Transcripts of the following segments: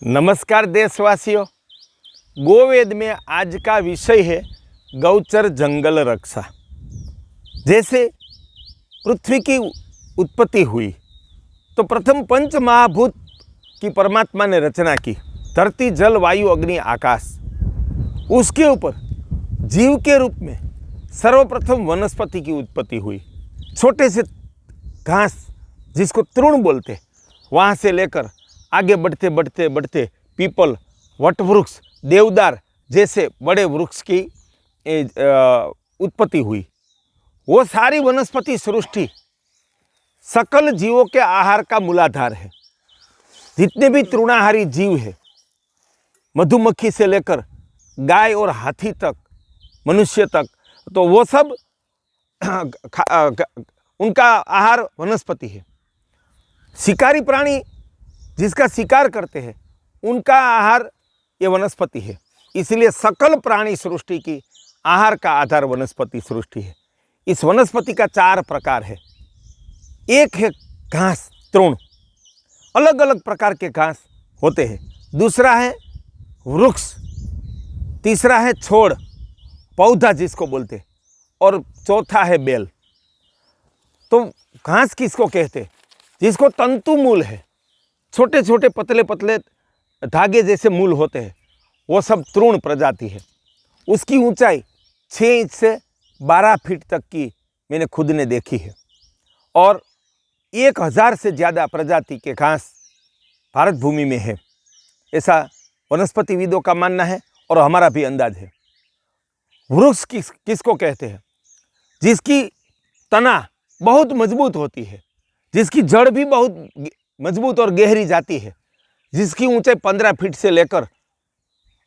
नमस्कार देशवासियों। गोवेद में आज का विषय है गौचर जंगल रक्षा। जैसे पृथ्वी की उत्पत्ति हुई तो प्रथम पंच महाभूत की परमात्मा ने रचना की, धरती जल वायु अग्नि आकाश। उसके ऊपर जीव के रूप में सर्वप्रथम वनस्पति की उत्पत्ति हुई। छोटे से घास जिसको तृण बोलते, वहाँ से लेकर आगे बढ़ते बढ़ते बढ़ते पीपल, वटवृक्ष, देवदार जैसे बड़े वृक्ष की उत्पत्ति हुई। वो सारी वनस्पति सृष्टि सकल जीवों के आहार का मूलाधार है। जितने भी तृणाहारी जीव है, मधुमक्खी से लेकर गाय और हाथी तक, मनुष्य तक, तो वो सब उनका आहार वनस्पति है। शिकारी प्राणी जिसका शिकार करते हैं, उनका आहार ये वनस्पति है। इसलिए सकल प्राणी सृष्टि की आहार का आधार वनस्पति सृष्टि है। इस वनस्पति का 4 प्रकार है। एक है घास, तृण, अलग अलग प्रकार के घास होते हैं। दूसरा है वृक्ष, तीसरा है छोड़, पौधा जिसको बोलते हैं, और चौथा है बेल। तो घास किसको कहते हैं? जिसको तंतु मूल है, छोटे छोटे पतले पतले धागे जैसे मूल होते हैं, वो सब तृण प्रजाति है। उसकी ऊंचाई 6 इंच से 12 फीट तक की मैंने खुद ने देखी है। और 1000 से ज़्यादा प्रजाति के घास भारत भूमि में है, ऐसा वनस्पतिविदों का मानना है और हमारा भी अंदाज है। वृक्ष किसको कहते हैं? जिसकी तना बहुत मजबूत होती है, जिसकी जड़ भी बहुत मजबूत और गहरी जाती है, जिसकी ऊंचाई 15 फीट से लेकर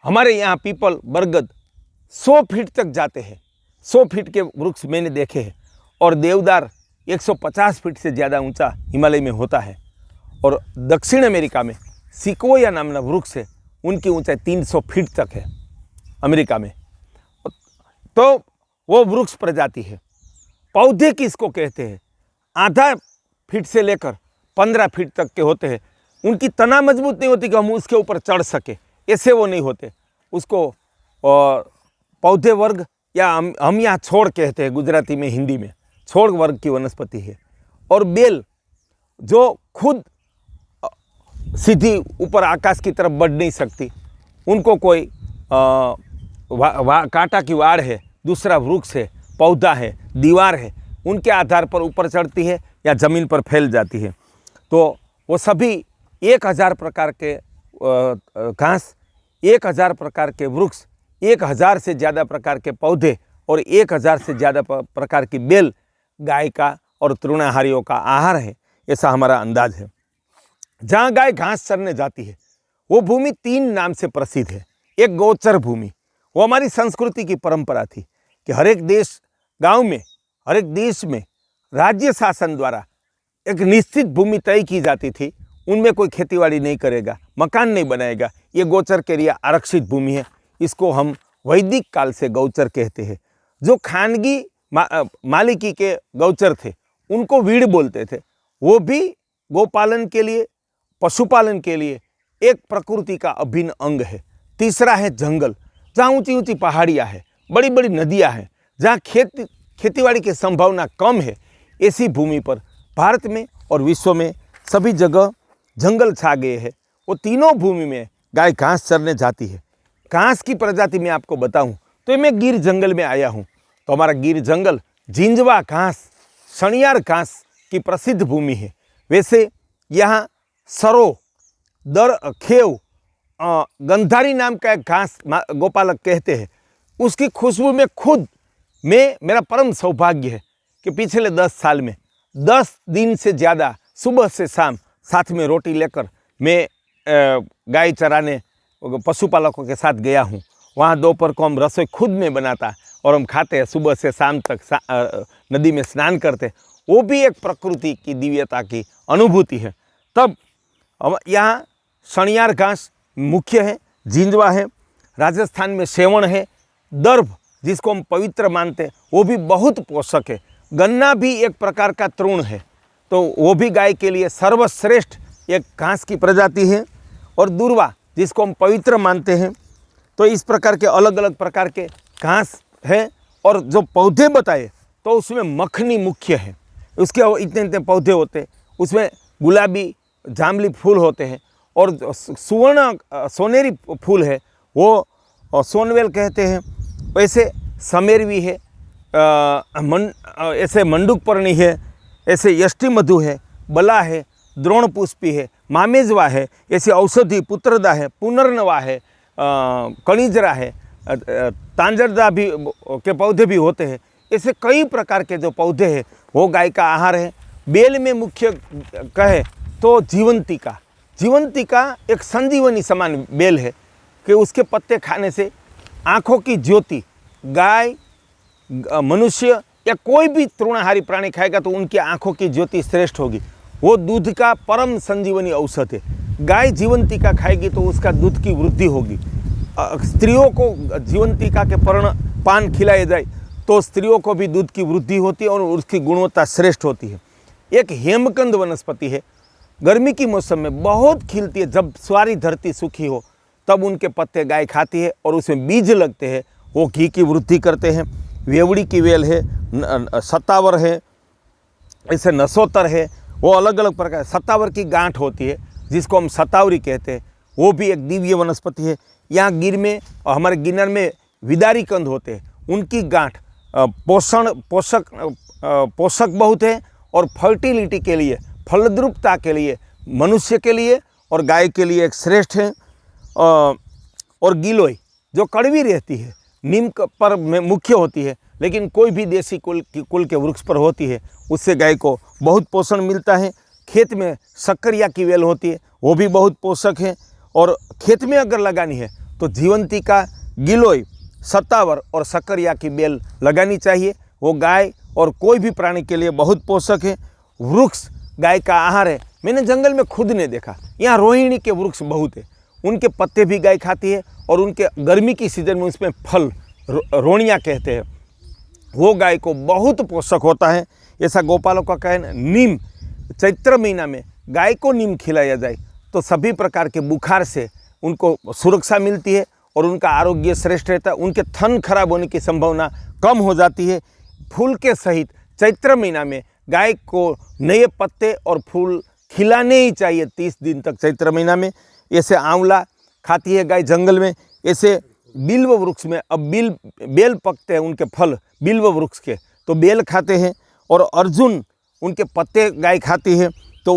हमारे यहाँ पीपल, बरगद 100 फीट तक जाते हैं। 100 फीट के वृक्ष मैंने देखे हैं। और देवदार 150 फीट से ज़्यादा ऊंचा हिमालय में होता है। और दक्षिण अमेरिका में सिकोया नामना वृक्ष है, उनकी ऊंचाई 300 फीट तक है अमेरिका में। तो वो वृक्ष प्रजाति है। पौधे किसको कहते हैं? आधा फीट से लेकर 15 फीट तक के होते हैं। उनकी तना मजबूत नहीं होती कि हम उसके ऊपर चढ़ सके, ऐसे वो नहीं होते। उसको पौधे वर्ग या हम यहाँ छोड़ कहते हैं, गुजराती में, हिंदी में छोड़ वर्ग की वनस्पति है। और बेल जो खुद सीधी ऊपर आकाश की तरफ बढ़ नहीं सकती, उनको कोई कांटा की वाड़ है, दूसरा वृक्ष है, पौधा है, दीवार है, उनके आधार पर ऊपर चढ़ती है या ज़मीन पर फैल जाती है। तो वो सभी 1000 प्रकार के घास, 1000 प्रकार के वृक्ष, 1000 से ज़्यादा प्रकार के पौधे और 1000 से ज़्यादा प्रकार की बेल गाय का और तृणाहारियों का आहार है, ऐसा हमारा अंदाज है। जहाँ गाय घास चरने जाती है, वो भूमि 3 नाम से प्रसिद्ध है। एक गोचर भूमि, वो हमारी संस्कृति की परंपरा थी कि हर एक देश, गाँव में, हर एक देश में राज्य शासन द्वारा एक निश्चित भूमि तय की जाती थी। उनमें कोई खेतीबाड़ी नहीं करेगा, मकान नहीं बनाएगा, ये गोचर के लिए आरक्षित भूमि है। इसको हम वैदिक काल से गौचर कहते हैं। जो खानगी मालिकी के गौचर थे, उनको वीड़ बोलते थे। वो भी गोपालन के लिए, पशुपालन के लिए एक प्रकृति का अभिन्न अंग है। तीसरा है जंगल, जहाँ ऊंची ऊंची पहाड़ियाँ हैं, बड़ी बड़ी नदियाँ हैं, जहाँ खेतीबाड़ी की संभावना कम है। ऐसी भूमि पर भारत में और विश्व में सभी जगह जंगल छा गए हैं। वो तीनों भूमि में गाय घास चरने जाती है। घास की प्रजाति मैं आपको बताऊं तो मैं गिर जंगल में आया हूं। तो हमारा गिर जंगल जिंजवा घास, शनियार घास की प्रसिद्ध भूमि है। वैसे यहाँ सरो, दर, खेव, गंधारी नाम का एक घास गोपालक कहते हैं। उसकी खुशबू में खुद मेरा परम सौभाग्य है कि पिछले 10 साल में 10 दिन से ज़्यादा सुबह से शाम साथ में रोटी लेकर मैं गाय चराने पशुपालकों के साथ गया हूँ। वहाँ दोपहर को हम रसोई खुद में बनाता और हम खाते हैं, सुबह से शाम तक नदी में स्नान करते। वो भी एक प्रकृति की दिव्यता की अनुभूति है। तब यहाँ शनियार घास मुख्य है, जिंजवा है, राजस्थान में सेवण है, दर्भ जिसको हम पवित्र मानते हैं, वो भी बहुत पोषक है। गन्ना भी एक प्रकार का तृण है, तो वो भी गाय के लिए सर्वश्रेष्ठ एक घास की प्रजाति है। और दूर्वा जिसको हम पवित्र मानते हैं। तो इस प्रकार के अलग अलग प्रकार के घास है। और जो पौधे बताए तो उसमें मखनी मुख्य है, उसके इतने इतने पौधे होते हैं, उसमें गुलाबी जामली फूल होते हैं और सोनेरी फूल है वो सोनवेल कहते हैं। वैसे समेरवी है, ऐसे मंडूकपर्णी है, ऐसे यष्टि मधु है, बला है, द्रोणपुष्पी है, मामेजवा है, ऐसे औषधि पुत्रदा है, पुनर्नवा है, कणिजरा है, तांजरदा भी के पौधे भी होते हैं। ऐसे कई प्रकार के जो पौधे हैं वो गाय का आहार है। बेल में मुख्य कहे तो जीवंतिका, जीवंतिका एक संजीवनी समान बेल है कि उसके पत्ते खाने से आँखों की ज्योति, गाय मनुष्य या कोई भी तृणाहारी प्राणी खाएगा तो उनकी आँखों की ज्योति श्रेष्ठ होगी। वो दूध का परम संजीवनी औषध है। गाय जीवंतिका खाएगी तो उसका दूध की वृद्धि होगी। स्त्रियों को जीवंतिका के पान खिलाए जाए तो स्त्रियों को भी दूध की वृद्धि होती है और उसकी गुणवत्ता श्रेष्ठ होती है। एक हेमकंद वनस्पति है, गर्मी की मौसम में बहुत खिलती है। जब सारी धरती सूखी हो तब उनके पत्ते गाय खाती है और उसमें बीज लगते हैं, वो घी की वृद्धि करते हैं। वेवड़ी की वेल है, सत्तावर है, ऐसे नसोतर है, वो अलग अलग प्रकार। सत्तावर की गांठ होती है जिसको हम सतावरी कहते हैं, वो भी एक दिव्य वनस्पति है। यहाँ गिर में, हमारे गिन्नर में विदारी कंद होते हैं, उनकी गांठ पोषक बहुत है और फर्टिलिटी के लिए, फलद्रुपता के लिए, मनुष्य के लिए और गाय के लिए एक श्रेष्ठ है। और गिलोय जो कड़वी रहती है, नीम पर मुख्य होती है, लेकिन कोई भी देसी कुल के वृक्ष पर होती है, उससे गाय को बहुत पोषण मिलता है। खेत में शक्करिया की वेल होती है, वो भी बहुत पोषक है। और खेत में अगर लगानी है तो जीवंतिका, गिलोय, सत्तावर और शक्करिया की बेल लगानी चाहिए। वो गाय और कोई भी प्राणी के लिए बहुत पोषक है। वृक्ष गाय का आहार है। मैंने जंगल में खुद ने देखा, यहाँ रोहिणी के वृक्ष बहुत है, उनके पत्ते भी गाय खाती है और उनके गर्मी की सीजन में उसमें फल, रोणियाँ कहते हैं, वो गाय को बहुत पोषक होता है। ऐसा गोपालों का कहना। नीम, चैत्र महीना में गाय को नीम खिलाया जाए तो सभी प्रकार के बुखार से उनको सुरक्षा मिलती है और उनका आरोग्य श्रेष्ठ रहता है। उनके थन खराब होने की संभावना कम हो जाती है। फूल के सहित चैत्र महीना में गाय को नए पत्ते और फूल खिलाने ही चाहिए 30 दिन तक चैत्र महीना में। ऐसे आंवला खाती है गाय जंगल में। ऐसे बिल्व वृक्ष में अब बेल पकते हैं, उनके फल बिल्व वृक्ष के, तो बेल खाते हैं। और अर्जुन, उनके पत्ते गाय खाती है, तो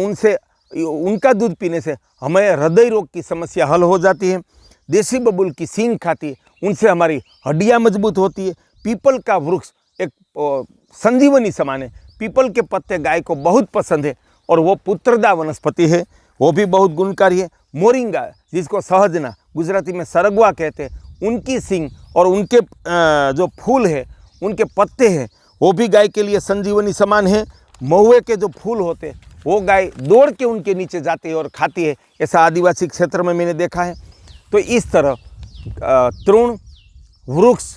उनका दूध पीने से हमें हृदय रोग की समस्या हल हो जाती है। देसी बबूल की सींग खाती है, उनसे हमारी हड्डियां मजबूत होती है। पीपल का वृक्ष एक संजीवनी समान है। पीपल के पत्ते गाय को बहुत पसंद है और वो पुत्रदा वनस्पति है, वो भी बहुत गुणकारी है। मोरिंगा, जिसको सहजना गुजराती में सरगवा कहते हैं, उनकी सींग और उनके जो फूल है, उनके पत्ते हैं, वो भी गाय के लिए संजीवनी समान है। महुए के जो फूल होते हैं वो गाय दौड़ के उनके नीचे जाती है और खाती है। ऐसा आदिवासी क्षेत्र में मैंने देखा है। तो इस तरह तृण, वृक्ष,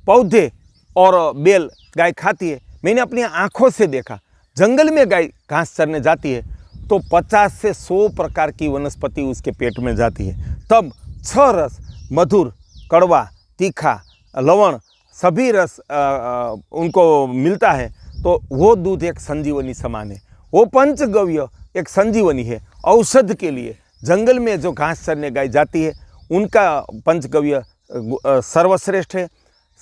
पौधे और बेल गाय खाती है। मैंने अपनी आँखों से देखा, जंगल में गाय घास चरने जाती है तो 50 से 100 प्रकार की वनस्पति उसके पेट में जाती है। तब 6 रस, मधुर, कड़वा, तीखा, लवण, सभी रस उनको मिलता है। तो वो दूध एक संजीवनी समान है। वो पंचगव्य एक संजीवनी है औषध के लिए। जंगल में जो घास चरने गाय जाती है उनका पंचगव्य सर्वश्रेष्ठ है।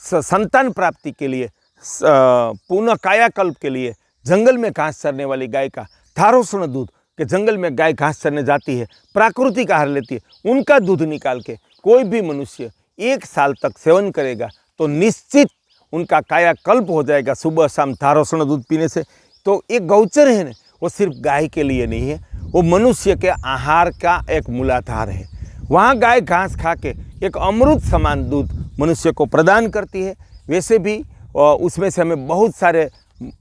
संतान प्राप्ति के लिए, पुनः कायाकल्प के लिए जंगल में घास चरने वाली गाय का धारोष्ण दूध, कि जंगल में गाय घास चरने जाती है, प्राकृतिक आहार लेती है, उनका दूध निकाल के कोई भी मनुष्य 1 साल तक सेवन करेगा तो निश्चित उनका कायाकल्प हो जाएगा सुबह शाम धारोष्ण दूध पीने से। तो एक गौचर है ना, वो सिर्फ गाय के लिए नहीं है, वो मनुष्य के आहार का एक मूलाधार है। वहाँ गाय घास खा के एक अमृत समान दूध मनुष्य को प्रदान करती है। वैसे भी उसमें से हमें बहुत सारे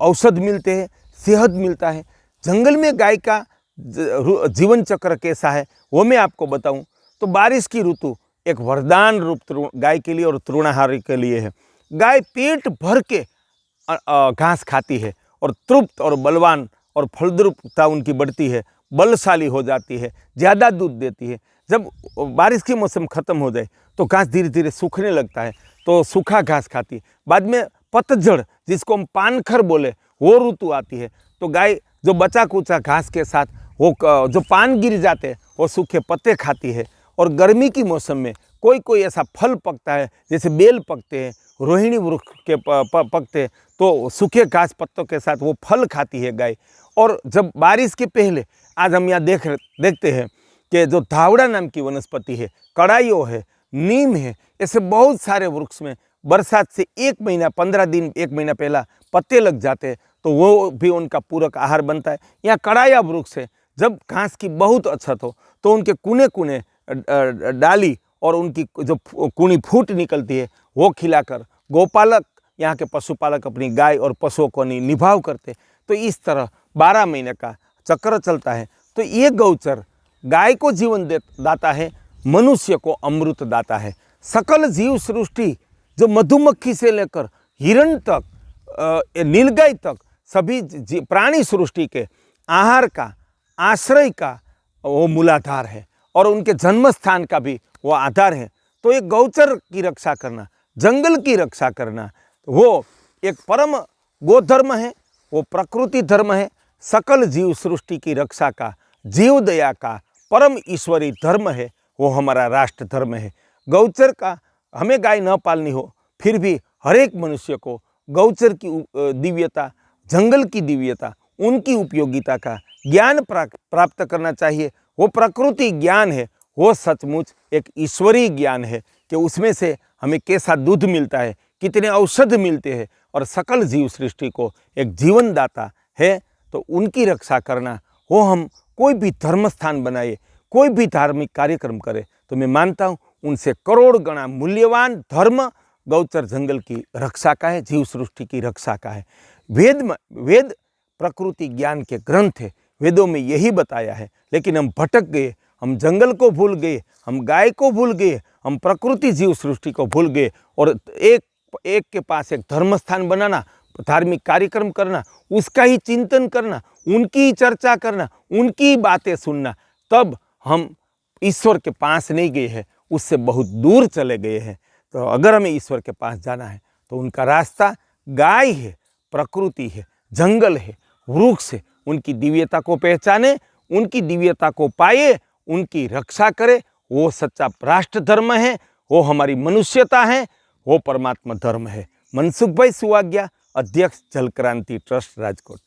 औषध मिलते हैं, सेहत मिलता है। जंगल में गाय का जीवन चक्र कैसा है वो मैं आपको बताऊं तो बारिश की ऋतु एक वरदान रूप गाय के लिए और तृणाहारी के लिए है। गाय पेट भर के घास खाती है और तृप्त और बलवान और फलद्रुपता उनकी बढ़ती है, बलशाली हो जाती है, ज़्यादा दूध देती है। जब बारिश की मौसम ख़त्म हो जाए तो घास धीरे धीरे सूखने लगता है, तो सूखा घास खाती है। बाद में पतझड़, जिसको हम पानखर बोले, वो ऋतु आती है, तो गाय जो बचा कुचा घास के साथ वो जो पान गिर जाते हैं वो सूखे पत्ते खाती है। और गर्मी की मौसम में कोई कोई ऐसा फल पकता है, जैसे बेल पकते हैं, रोहिणी वृक्ष के पकते हैं, तो सूखे घास पत्तों के साथ वो फल खाती है गाय। और जब बारिश के पहले आज हम यहाँ देखते हैं कि जो धावड़ा नाम की वनस्पति है, कड़ाइयो है, नीम है, ऐसे बहुत सारे वृक्ष में बरसात से 1 महीना 15 दिन 1 महीना पहला पत्ते लग जाते हैं, तो वो भी उनका पूरक आहार बनता है। यहाँ कड़ाया वृक्ष है, जब घास की बहुत अछत हो तो उनके कुने कुने डाली और उनकी जो कुनी फूट निकलती है वो खिलाकर गौपालक, यहाँ के पशुपालक अपनी गाय और पशुओं को निभाव करते। तो इस तरह 12 महीने का चक्र चलता है। तो ये गौचर गाय को जीवन दाता है, मनुष्य को अमृत दाता है। सकल जीव सृष्टि, जो मधुमक्खी से लेकर हिरण तक, नीलगाय तक, सभी प्राणी सृष्टि के आहार का, आश्रय का वो मूलाधार है और उनके जन्म स्थान का भी वो आधार है। तो एक गौचर की रक्षा करना, जंगल की रक्षा करना, वो एक परम गोधर्म है, वो प्रकृति धर्म है। सकल जीव सृष्टि की रक्षा का, जीव दया का परम ईश्वरी धर्म है, वो हमारा राष्ट्र धर्म है। गौचर का, हमें गाय न पालनी हो फिर भी हर एक मनुष्य को गौचर की दिव्यता, जंगल की दिव्यता, उनकी उपयोगिता का ज्ञान प्राप्त करना चाहिए। वो प्रकृति ज्ञान है, वो सचमुच एक ईश्वरीय ज्ञान है कि उसमें से हमें कैसा दूध मिलता है, कितने औषध मिलते हैं, और सकल जीव सृष्टि को एक जीवन दाता है। तो उनकी रक्षा करना, वो हम कोई भी धर्म स्थान बनाए, कोई भी धार्मिक कार्यक्रम करे, तो मैं मानता हूँ उनसे करोड़ गुना मूल्यवान धर्म गौचर जंगल की रक्षा का है, जीव सृष्टि की रक्षा का है। वेद प्रकृति ज्ञान के ग्रंथ है, वेदों में यही बताया है, लेकिन हम भटक गए, हम जंगल को भूल गए, हम गाय को भूल गए, हम प्रकृति जीव सृष्टि को भूल गए, और एक के पास एक धर्म स्थान बनाना, धार्मिक कार्यक्रम करना, उसका ही चिंतन करना, उनकी ही चर्चा करना, उनकी ही बातें सुनना, तब हम ईश्वर के पास नहीं गए हैं, उससे बहुत दूर चले गए हैं। तो अगर हमें ईश्वर के पास जाना है तो उनका रास्ता गाय है, प्रकृति है, जंगल है, वृक्ष है। उनकी दिव्यता को पहचाने, उनकी दिव्यता को पाए, उनकी रक्षा करे, वो सच्चा राष्ट्र धर्म है, वो हमारी मनुष्यता है, वो परमात्मा धर्म है। मनसुख भाई सुवाग्या, अध्यक्ष जल क्रांति ट्रस्ट, राजकोट।